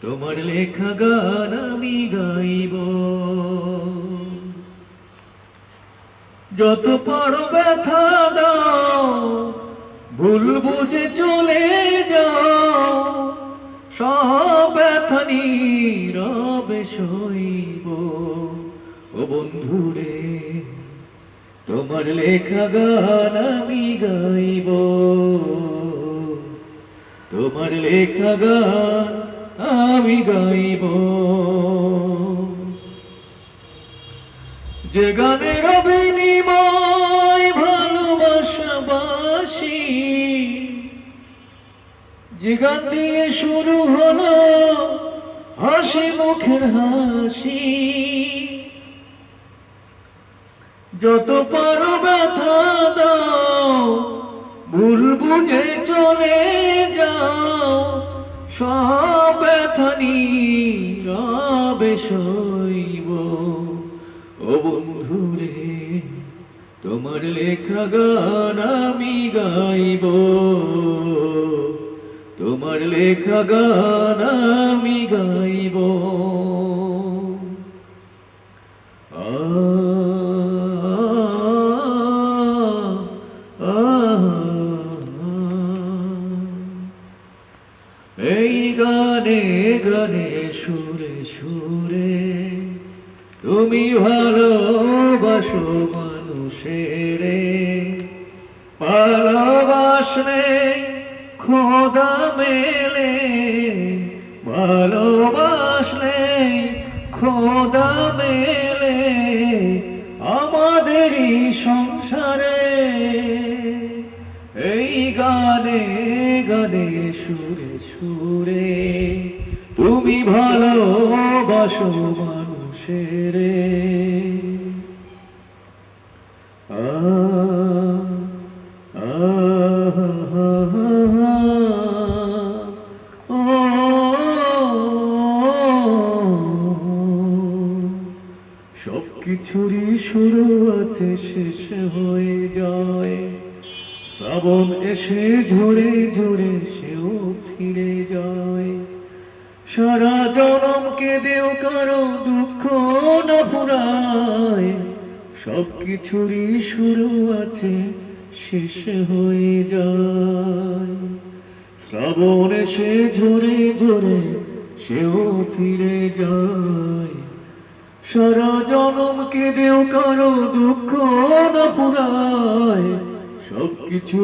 তোমার লেখা গান আমি গাইব, যত পারো ব্যথা দাও, ভুল বুঝে চলে যাও, সব ব্যথা নীরবে সইব। ও বন্ধুরে, তোমার লেখা গান আমি গাইব, তোমার লেখা গান আমি গাইব। যে গানের বিনিময় ভালোবাসাবাসি, যে গান দিয়ে শুরু হলো হাসি মুখের হাসি, যত পারো ব্যথা দাও, ভুল বুঝে চলে যাও, সব ব্যথা নীরবে সইব। ও বন্ধুরে, তোমার লেখা গান আমি গাইব, তোমার লেখা গান আমি গাইব। এই গানে গানে সুরে সুরে তুমি ভালোবাসো মানুষের, ভালোবাসলে খোদা মেলে, ভালোবাসলে খোদা মেলে আমাদেরই সংসারে। এই গানে গানে সুরে সুরে তুমি ভালোবাসো মানুষের। সব কিছুরই শুরু আছে, শেষ হয়ে যায়, শ্রাবণ এসে ঝরে ঝরে সেও ফিরে যায়। সারা জনম কেঁদেও কারো দুঃখ না ফুরায়, সব কিছুরই শুরু আছে, শেষ হয়ে যায়। শ্রাবণ এসে ঝরে ঝরে সেও ফিরে যায়। সারা জনম কেঁদেও কারো দুঃখ না ফুরায়, সব কিছু